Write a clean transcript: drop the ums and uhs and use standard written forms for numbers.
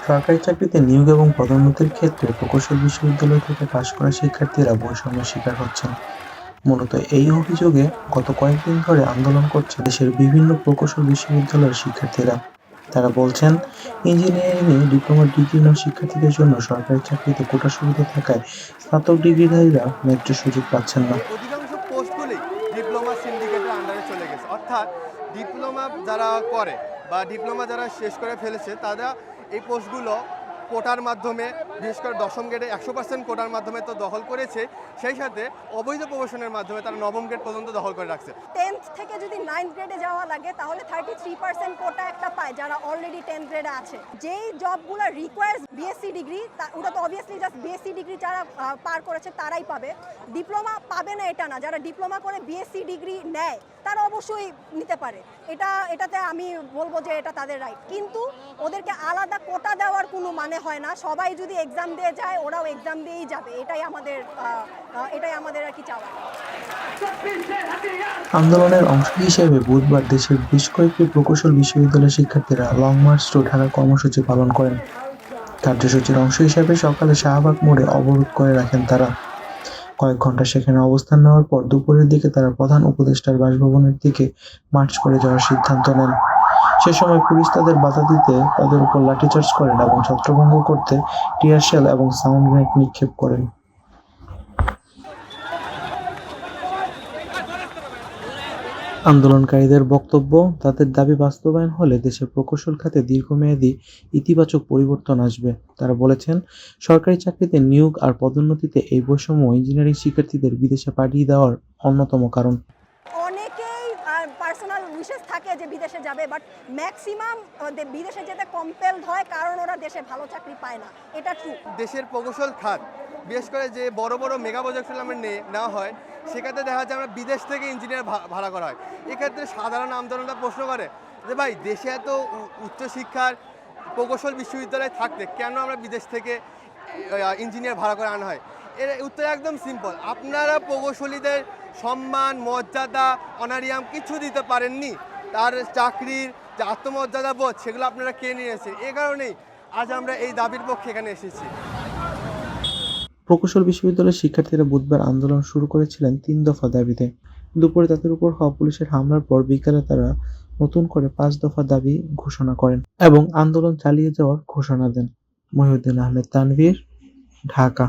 সরকারি চাকরিতে নিয়োগ এবং পদোন্নতির ক্ষেত্রে প্রকৌশল বিশ্ববিদ্যালয় থেকে পাশ করা শিক্ষার্থীরা বৈষম্যের শিকার হচ্ছেন। মূলত এই অভিযোগে গত কয়েকদিন ধরে আন্দোলন করছে দেশের বিভিন্ন প্রকৌশল বিশ্ববিদ্যালয়ের শিক্ষার্থীরা। তারা বলছেন, ইঞ্জিনিয়ারিংয়ে ডিপ্লোমা ডিগ্রি নেওয়া শিক্ষার্থীদের জন্য সরকারি চাকরিতে কোটা সুবিধা থাকায় স্নাতক ডিগ্রিধারীরা ন্যায্য সুযোগ পাচ্ছেন না। অধিকাংশ পোস্টগুলি ডিপ্লোমা সিন্ডিকেটের আন্ডারে চলে গেছে, অর্থাৎ ডিপ্লোমা যারা করে বা ডিপ্লোমা যারা শেষ করে ফেলেছে তারা এই পোস্টগুলো কোটার মাধ্যমে, বিশেষ করে দশম গ্রেডে 100% কোটার মাধ্যমে তো দখল করেছে, সেই সাথে অবৈধ প্রবেশনের মাধ্যমে তারা নবম গ্রেড পর্যন্ত দখল করে রাখছে। 10th থেকে যদি 9th গ্রেডে যাওয়া লাগে তাহলে 33% কোটা একটা পায় যারা অলরেডি 10th গ্রেডে আছে। যেই জবগুলো রিকোয়ার্স বিএসসি ডিগ্রি, ওটা তো অবভিয়াসলি জাস্ট বিএসসি ডিগ্রি যারা পার করেছে তারাই পাবে, ডিপ্লোমা পাবে না এটা না। যারা ডিপ্লোমা করে বিএসসি ডিগ্রি নেয় তারা অবশ্যই নিতে পারে, এটাতে আমি বলবো যে এটা তাদের রাইট। কিন্তু ওদেরকে আলাদা কোটা দেওয়ার কোনো মানে হয় না। সবাই যদি এক্সাম দিয়ে যায় ওরাও এক্সাম দিয়েই যাবে, এটাই আমাদের আর কি চাওয়া। আন্দোলনের অংশ হিসেবে বুধবার দেশের বেশ কয়েকটি প্রকৌশল বিশ্ববিদ্যালয়ের শিক্ষার্থীরা লং মার্চ টু ঢাকা কর্মসূচি পালন করেন। কার্যসূচির অংশ হিসেবে সকালে শাহবাগ মোড়ে অবরোধ করে রাখেন তারা। কয়েক ঘন্টা সেখানে অবস্থান নেওয়ার পর দুপুরের দিকে তারা প্রধান উপদেষ্টার বাসভবনের দিকে মার্চ করে যাওয়ার সিদ্ধান্ত নেন। সে সময় পুলিশ তাদের বাধা দিতে তাদের উপর লাঠিচার্জ করেন এবং ছত্রভঙ্গ করতে টিয়ার শেল এবং সাউন্ড গ্রেনেড নিক্ষেপ করেন। আন্দোলনকারীদের বক্তব্য, তাদের দাবি বাস্তবায়ন হলে দেশের প্রকৌশল খাতে দীর্ঘমেয়াদী ইতিবাচক পরিবর্তন আসবে। তারা বলেছেন, সরকারি চাকরিতে নিয়োগ আর পদোন্নতিতে এই বৈষম্য ইঞ্জিনিয়ারিং শিক্ষার্থীদের বিদেশে পাঠিয়ে দেওয়ার অন্যতম কারণ। অনেকেই পার্সোনাল উইশেস থাকে যে বিদেশে যাবে, বাট ম্যাক্সিমাম বিদেশে যেতে কম্পেলড হয় কারণ ওরা দেশে ভালো চাকরি পায় না, এটা ট্রু। দেশের প্রকৌশল খাত, বিশেষ করে যে বড় বড় মেগা প্রজেক্টগুলো আমরা নেওয়া হয়, সেক্ষেত্রে দেখা যায় আমরা বিদেশ থেকে ইঞ্জিনিয়ার ভাড়া করা হয়। এক্ষেত্রে সাধারণ আমজনতা প্রশ্ন করে যে ভাই, দেশে এত উচ্চশিক্ষার প্রকৌশল বিশ্ববিদ্যালয় থাকতে কেন আমরা বিদেশ থেকে ইঞ্জিনিয়ার ভাড়া করে আনা হয়? এর উত্তর একদম সিম্পল, আপনারা প্রকৌশলীদের সম্মান, মর্যাদা, অনারিয়াম কিছু দিতে পারেননি। তার চাকরির যে আত্মমর্যাদা বোধ, সেগুলো আপনারা কে নিয়েছেন। এ কারণেই আজ আমরা এই দাবির পক্ষে এখানে এসেছি। প্রকৌশল বিশ্ববিদ্যালয়ের শিক্ষার্থীরা বুধবার আন্দোলন শুরু করেছিলেন 3 দফা দাবিতে। দুপুরে তাদের উপর হওয়া পুলিশের হামলার পর বিকেলে তারা নতুন করে 5 দফা দাবি ঘোষণা করেন এবং আন্দোলন চালিয়ে যাওয়ার ঘোষণা দেন। মহিউদ্দিন আহমেদ, তানভীর, ঢাকা।